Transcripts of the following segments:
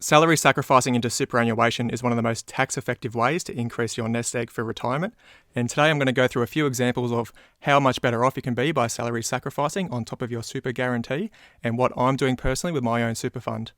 Salary sacrificing into superannuation is one of the most tax-effective ways to increase your nest egg for retirement. And today I'm going to go through a few examples of how much better off you can be by salary sacrificing on top of your super guarantee and what I'm doing personally with my own super fund.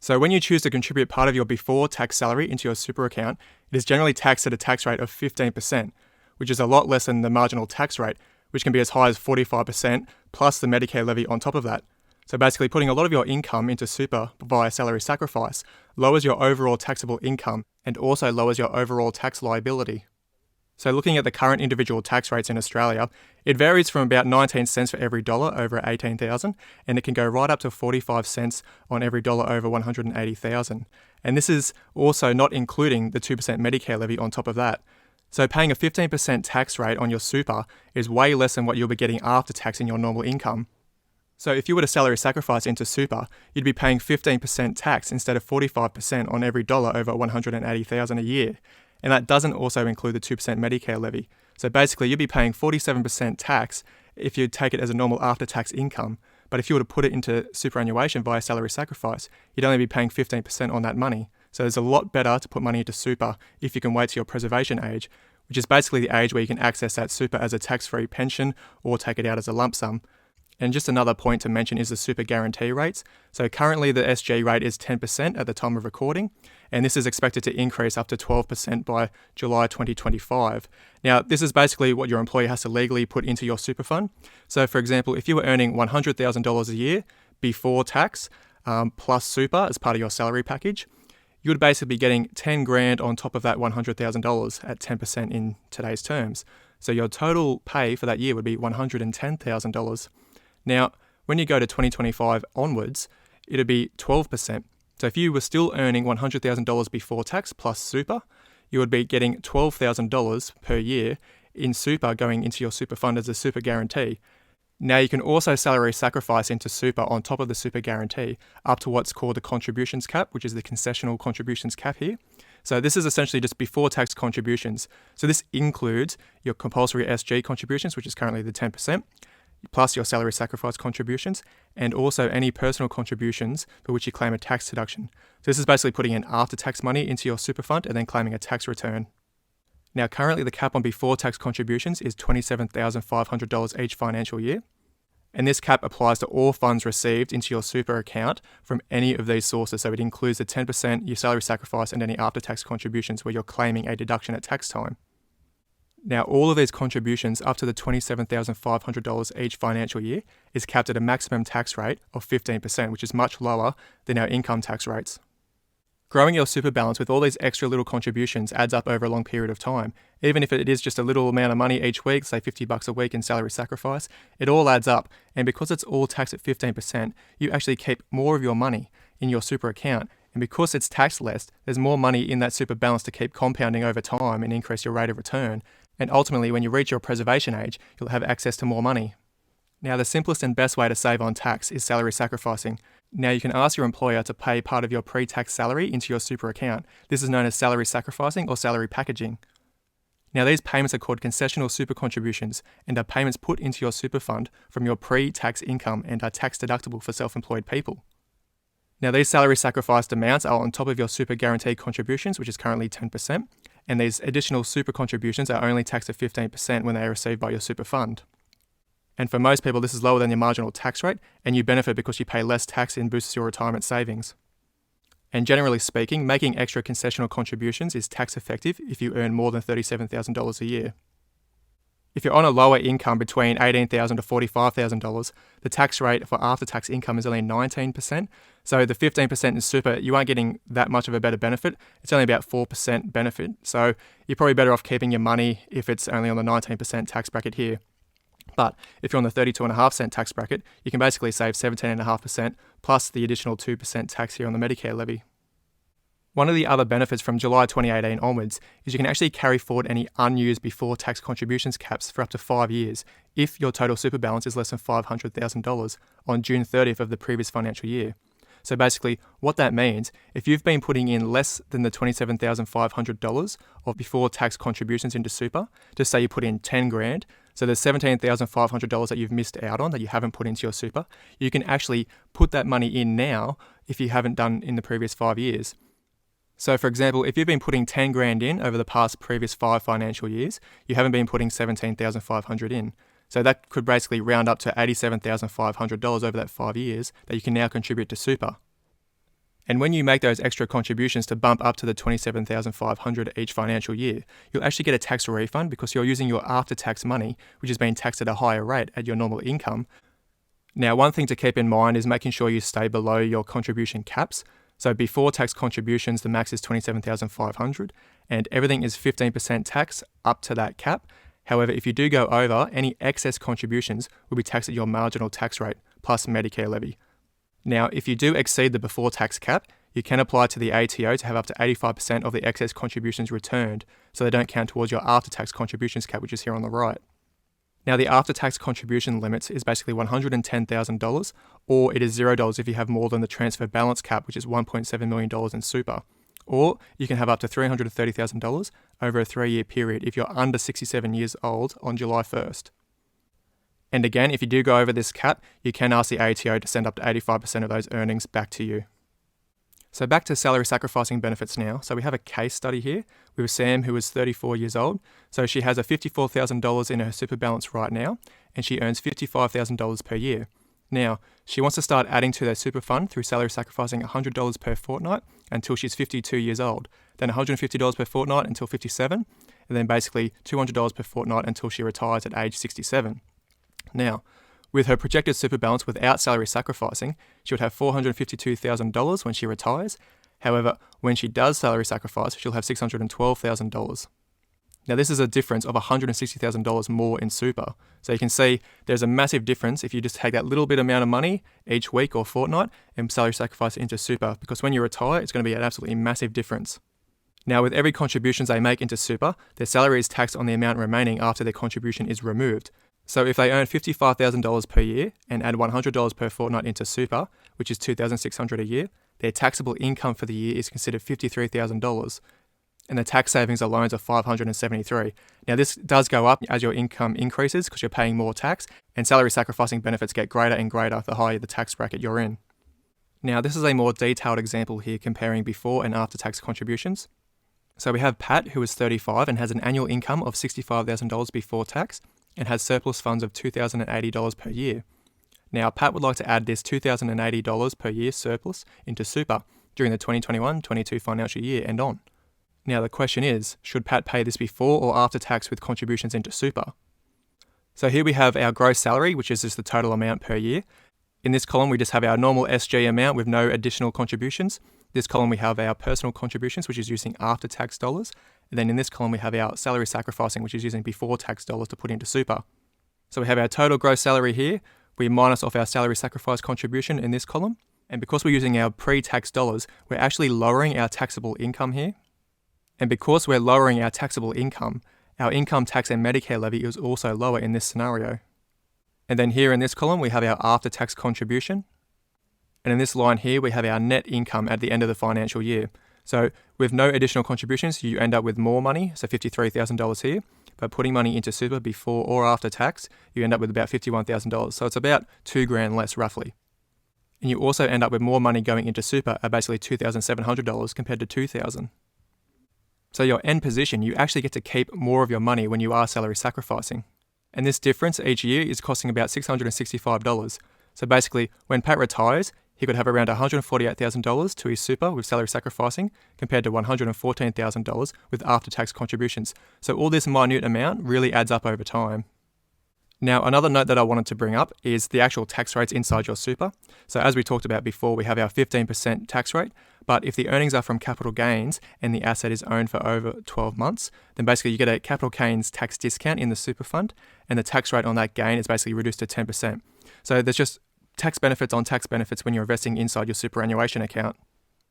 So when you choose to contribute part of your before tax salary into your super account, it is generally taxed at a tax rate of 15%, which is a lot less than the marginal tax rate, which can be as high as 45% plus the Medicare levy on top of that. So basically putting a lot of your income into super via salary sacrifice lowers your overall taxable income and also lowers your overall tax liability. So looking at the current individual tax rates in Australia, it varies from about 19 cents for every dollar over 18,000, and it can go right up to 45 cents on every dollar over 180,000. And this is also not including the 2% Medicare levy on top of that. So paying a 15% tax rate on your super is way less than what you'll be getting after taxing your normal income. So if you were to salary sacrifice into super, you'd be paying 15% tax instead of 45% on every dollar over 180,000 a year. And that doesn't also include the 2% Medicare levy. So basically you'd be paying 47% tax if you take it as a normal after-tax income. But if you were to put it into superannuation via salary sacrifice, you'd only be paying 15% on that money. So it's a lot better to put money into super if you can wait to your preservation age, which is basically the age where you can access that super as a tax-free pension or take it out as a lump sum. And just another point to mention is the super guarantee rates. So currently the SG rate is 10% at the time of recording, and this is expected to increase up to 12% by July 2025. Now, this is basically what your employer has to legally put into your super fund. So for example, if you were earning $100,000 a year before tax, plus super as part of your salary package, you would basically be getting 10 grand on top of that $100,000 at 10% in today's terms. So your total pay for that year would be $110,000. Now, when you go to 2025 onwards, it'd be 12%. So if you were still earning $100,000 before tax plus super, you would be getting $12,000 per year in super going into your super fund as a super guarantee. Now you can also salary sacrifice into super on top of the super guarantee up to what's called the contributions cap, which is the concessional contributions cap here. So this is essentially just before tax contributions. So this includes your compulsory SG contributions, which is currently the 10%, plus your salary sacrifice contributions, and also any personal contributions for which you claim a tax deduction. So this is basically putting in after-tax money into your super fund and then claiming a tax return. Now currently the cap on before tax contributions is $27,500 each financial year, and this cap applies to all funds received into your super account from any of these sources. So it includes the 10%, your salary sacrifice, and any after-tax contributions where you're claiming a deduction at tax time. Now, all of these contributions up to the $27,500 each financial year is capped at a maximum tax rate of 15%, which is much lower than our income tax rates. Growing your super balance with all these extra little contributions adds up over a long period of time. Even if it is just a little amount of money each week, say $50 a week in salary sacrifice, it all adds up. And because it's all taxed at 15%, you actually keep more of your money in your super account. And because it's taxed less, there's more money in that super balance to keep compounding over time and increase your rate of return. And ultimately, when you reach your preservation age, you'll have access to more money. Now, the simplest and best way to save on tax is salary sacrificing. Now, you can ask your employer to pay part of your pre-tax salary into your super account. This is known as salary sacrificing or salary packaging. Now, these payments are called concessional super contributions and are payments put into your super fund from your pre-tax income and are tax deductible for self-employed people. Now, these salary sacrificed amounts are on top of your super guarantee contributions, which is currently 10%, and these additional super contributions are only taxed at 15% when they are received by your super fund. And for most people, this is lower than your marginal tax rate, and you benefit because you pay less tax and boosts your retirement savings. And generally speaking, making extra concessional contributions is tax effective if you earn more than $37,000 a year. If you're on a lower income between $18,000 to $45,000, the tax rate for after-tax income is only 19%. So the 15% in super, you aren't getting that much of a better benefit. It's only about 4% benefit. So you're probably better off keeping your money if it's only on the 19% tax bracket here. But if you're on the 32.5% tax bracket, you can basically save 17.5% plus the additional 2% tax here on the Medicare levy. One of the other benefits from July 2018 onwards is you can actually carry forward any unused before tax contributions caps for up to 5 years if your total super balance is less than $500,000 on June 30th of the previous financial year. So basically, what that means, if you've been putting in less than the $27,500 of before tax contributions into super, just say you put in 10 grand, So there's $17,500 that you've missed out on that you haven't put into your super. You can actually put that money in now if you haven't done in the previous 5 years. So for example, if you've been putting 10 grand in over the past previous 5 financial years, you haven't been putting 17,500 in. So that could basically round up to $87,500 over that 5 years that you can now contribute to super. And when you make those extra contributions to bump up to the $27,500 each financial year, you'll actually get a tax refund because you're using your after-tax money, which is being taxed at a higher rate at your normal income. Now, one thing to keep in mind is making sure you stay below your contribution caps. So before tax contributions, the max is $27,500 and everything is 15% tax up to that cap. However, if you do go over, any excess contributions will be taxed at your marginal tax rate plus Medicare levy. Now, if you do exceed the before tax cap, you can apply to the ATO to have up to 85% of the excess contributions returned, so they don't count towards your after-tax contributions cap, which is here on the right. Now, the after-tax contribution limit is basically $110,000, or it is $0 if you have more than the transfer balance cap, which is $1.7 million in super. Or you can have up to $330,000 over a 3-year period if you're under 67 years old on July 1st. And again, if you do go over this cap, you can ask the ATO to send up to 85% of those earnings back to you. So back to salary sacrificing benefits now. So we have a case study here with Sam, who is 34 years old. So she has a $54,000 in her super balance right now, and she earns $55,000 per year. Now, she wants to start adding to their super fund through salary sacrificing $100 per fortnight until she's 52 years old, then $150 per fortnight until 57, and then basically $200 per fortnight until she retires at age 67. Now, with her projected super balance without salary sacrificing, she would have $452,000 when she retires. However, when she does salary sacrifice, she'll have $612,000. Now, this is a difference of $160,000 more in super. So you can see there's a massive difference if you just take that little bit amount of money each week or fortnight and salary sacrifice it into super, because when you retire, it's going to be an absolutely massive difference. Now, with every contribution they make into super, their salary is taxed on the amount remaining after their contribution is removed. So if they earn $55,000 per year and add $100 per fortnight into super, which is $2,600 a year, their taxable income for the year is considered $53,000. And the tax savings alone are $573. Now, this does go up as your income increases because you're paying more tax, and salary sacrificing benefits get greater and greater the higher the tax bracket you're in. Now, this is a more detailed example here comparing before and after tax contributions. So we have Pat, who is 35 and has an annual income of $65,000 before tax, and has surplus funds of $2,080 per year. Now, Pat would like to add this $2,080 per year surplus into super during the 2021-22 financial year and on. Now, the question is, should Pat pay this before or after tax with contributions into super? So here we have our gross salary, which is just the total amount per year. In this column, we just have our normal SG amount with no additional contributions. This column, we have our personal contributions, which is using after-tax dollars. And then in this column, we have our salary sacrificing, which is using before-tax dollars to put into super. So we have our total gross salary here. We minus off our salary sacrifice contribution in this column. And because we're using our pre-tax dollars, we're actually lowering our taxable income here. And because we're lowering our taxable income, our income tax and Medicare levy is also lower in this scenario. And then here in this column, we have our after-tax contribution. And in this line here, we have our net income at the end of the financial year. So with no additional contributions, you end up with more money, so $53,000 here. But putting money into super before or after tax, you end up with about $51,000. So it's about $2,000 less roughly. And you also end up with more money going into super at basically $2,700 compared to $2,000. So your end position, you actually get to keep more of your money when you are salary sacrificing. And this difference each year is costing about $665. So basically, when Pat retires, he could have around $148,000 to his super with salary sacrificing compared to $114,000 with after-tax contributions. So all this minute amount really adds up over time. Now, another note that I wanted to bring up is the actual tax rates inside your super. So as we talked about before, we have our 15% tax rate, but if the earnings are from capital gains and the asset is owned for over 12 months, then basically you get a capital gains tax discount in the super fund, and the tax rate on that gain is basically reduced to 10%. So there's just tax benefits on tax benefits when you're investing inside your superannuation account.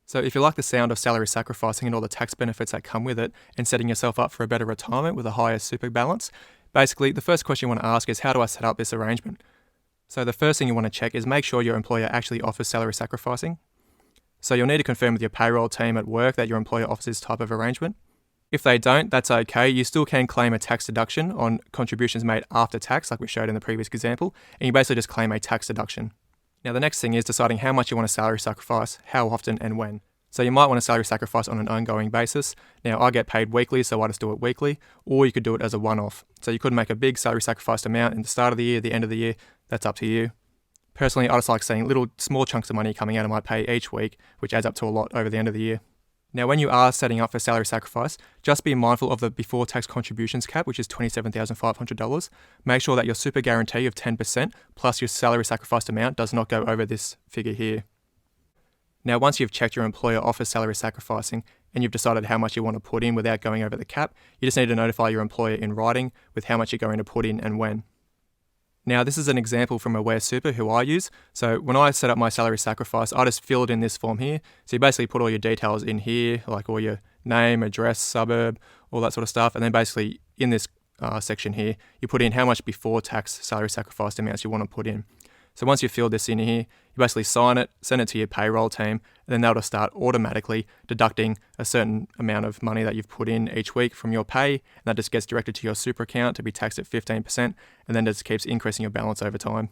So if you like the sound of salary sacrificing and all the tax benefits that come with it and setting yourself up for a better retirement with a higher super balance, basically the first question you want to ask is, how do I set up this arrangement? So the first thing you want to check is make sure your employer actually offers salary sacrificing. So you'll need to confirm with your payroll team at work that your employer offers this type of arrangement. If they don't, that's okay. You still can claim a tax deduction on contributions made after tax, like we showed in the previous example, and you basically just claim a tax deduction. Now, the next thing is deciding how much you want to salary sacrifice, how often, and when. So you might want to salary sacrifice on an ongoing basis. Now, I get paid weekly, so I just do it weekly, or you could do it as a one-off. So you could make a big salary sacrificed amount in the start of the year, the end of the year. That's up to you. Personally, I just like seeing little small chunks of money coming out of my pay each week, which adds up to a lot over the end of the year. Now, when you are setting up for salary sacrifice, just be mindful of the before tax contributions cap, which is $27,500. Make sure that your super guarantee of 10% plus your salary sacrificed amount does not go over this figure here. Now, once you've checked your employer offers salary sacrificing and you've decided how much you want to put in without going over the cap, you just need to notify your employer in writing with how much you're going to put in and when. Now, this is an example from Aware Super, who I use. So when I set up my salary sacrifice, I just filled in this form here. So you basically put all your details in here, like all your name, address, suburb, all that sort of stuff. And then basically in this section here, you put in how much before tax salary sacrifice amounts you want to put in. So once you fill this in here, you basically sign it, send it to your payroll team, and then they'll just start automatically deducting a certain amount of money that you've put in each week from your pay, and that just gets directed to your super account to be taxed at 15%, and then just keeps increasing your balance over time.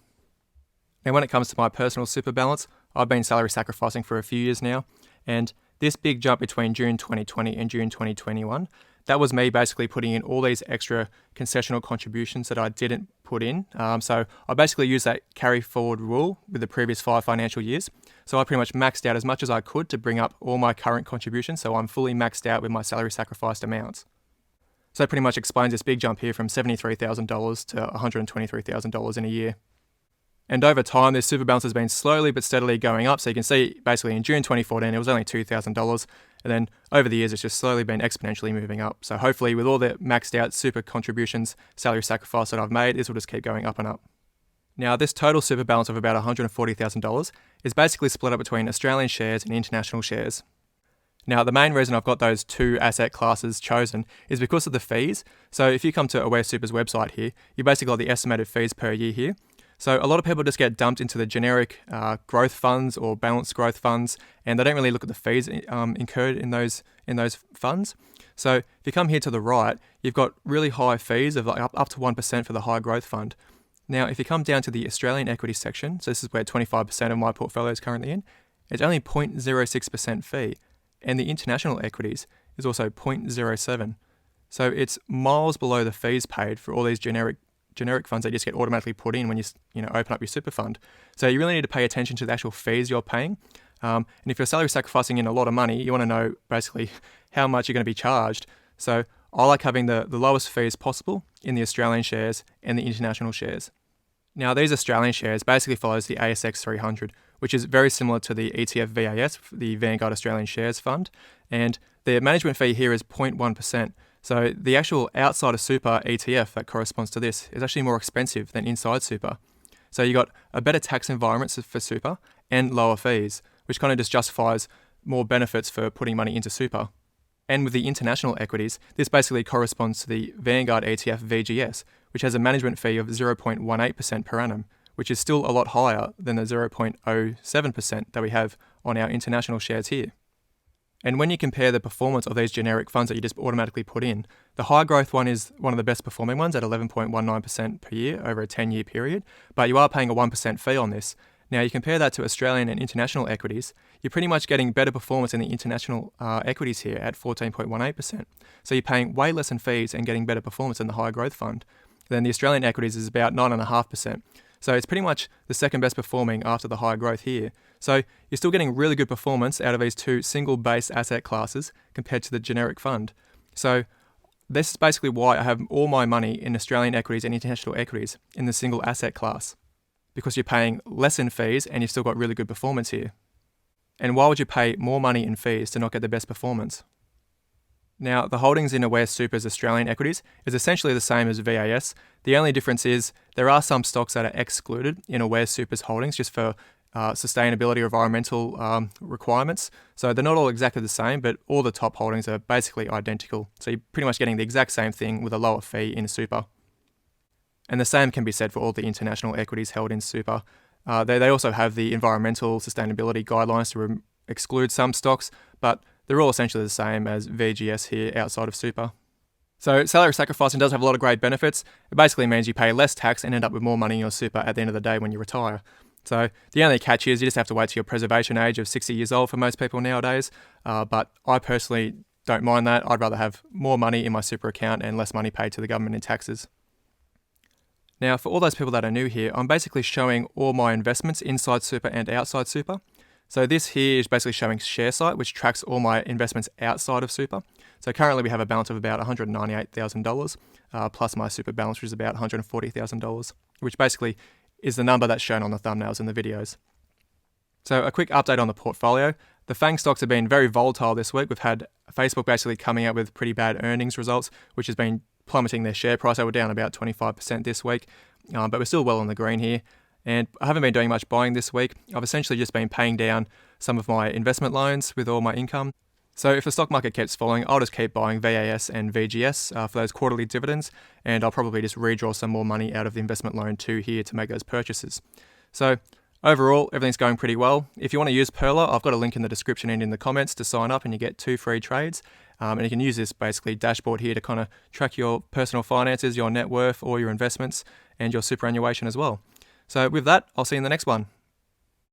Now, when it comes to my personal super balance, I've been salary sacrificing for a few years now, and this big jump between June 2020 and June 2021, that was me basically putting in all these extra concessional contributions that I didn't put in. So I basically used that carry forward rule with the previous 5 financial years. So I pretty much maxed out as much as I could to bring up all my current contributions, so I'm fully maxed out with my salary sacrificed amounts. So that pretty much explains this big jump here from $73,000 to $123,000 in a year. And over time, this super balance has been slowly but steadily going up. So you can see basically in June 2014, it was only $2,000. And then over the years, it's just slowly been exponentially moving up. So hopefully with all the maxed out super contributions, salary sacrifice that I've made, this will just keep going up and up. Now, this total super balance of about $140,000 is basically split up between Australian shares and international shares. Now, the main reason I've got those two asset classes chosen is because of the fees. So if you come to Aware Super's website here, you basically got the estimated fees per year here. So a lot of people just get dumped into the generic growth funds or balanced growth funds, and they don't really look at the fees incurred in those funds. So if you come here to the right, you've got really high fees of like up to 1% for the high growth fund. Now, if you come down to the Australian equity section, so this is where 25% of my portfolio is currently in, it's only 0.06% fee, and the international equities is also 0.07. So it's miles below the fees paid for all these generic funds that just get automatically put in when you open up your super fund. So you really need to pay attention to the actual fees you're paying. And if you're salary sacrificing in a lot of money, you want to know basically how much you're going to be charged. So I like having the lowest fees possible in the Australian shares and the international shares. Now, these Australian shares basically follows the ASX 300, which is very similar to the ETF VAS, the Vanguard Australian Shares Fund. And the management fee here is 0.1%. So the actual outside of super ETF that corresponds to this is actually more expensive than inside super. So you got a better tax environment for super and lower fees, which kind of just justifies more benefits for putting money into super. And with the international equities, this basically corresponds to the Vanguard ETF VGS, which has a management fee of 0.18% per annum, which is still a lot higher than the 0.07% that we have on our international shares here. And when you compare the performance of these generic funds that you just automatically put in, the high growth one is one of the best performing ones at 11.19% per year over a 10-year period, but you are paying a 1% fee on this. Now, you compare that to Australian and international equities, you're pretty much getting better performance in the international equities here at 14.18%. So you're paying way less in fees and getting better performance in the high growth fund. Then the Australian equities is about 9.5%. So it's pretty much the second best performing after the high growth here. So you're still getting really good performance out of these two single base asset classes compared to the generic fund. So this is basically why I have all my money in Australian equities and international equities in the single asset class, because you're paying less in fees and you've still got really good performance here. And why would you pay more money in fees to not get the best performance? Now, the holdings in Aware Super's Australian equities is essentially the same as VAS. The only difference is there are some stocks that are excluded in Aware Super's holdings just for sustainability or environmental requirements. So they're not all exactly the same, but all the top holdings are basically identical. So you're pretty much getting the exact same thing with a lower fee in super. And the same can be said for all the international equities held in super. They also have the environmental sustainability guidelines to exclude some stocks, but they're all essentially the same as VGS here outside of super. So salary sacrificing does have a lot of great benefits. It basically means you pay less tax and end up with more money in your super at the end of the day when you retire. So the only catch is you just have to wait till your preservation age of 60 years old for most people nowadays. But I personally don't mind that. I'd rather have more money in my super account and less money paid to the government in taxes. Now, for all those people that are new here, I'm basically showing all my investments inside super and outside super. So this here is basically showing ShareSite, which tracks all my investments outside of super. So currently we have a balance of about $198,000, plus my super balance, which is about $140,000, which basically is the number that's shown on the thumbnails in the videos. So a quick update on the portfolio. The FANG stocks have been very volatile this week. We've had Facebook basically coming out with pretty bad earnings results, which has been plummeting their share price. They were down about 25% this week, but we're still well in the green here. And I haven't been doing much buying this week. I've essentially just been paying down some of my investment loans with all my income. So if the stock market keeps falling, I'll just keep buying VAS and VGS for those quarterly dividends, and I'll probably just redraw some more money out of the investment loan too here to make those purchases. So overall, everything's going pretty well. If you want to use Perla, I've got a link in the description and in the comments to sign up, and you get 2 free trades. And you can use this basically dashboard here to kind of track your personal finances, your net worth, all your investments, and your superannuation as well. So with that, I'll see you in the next one.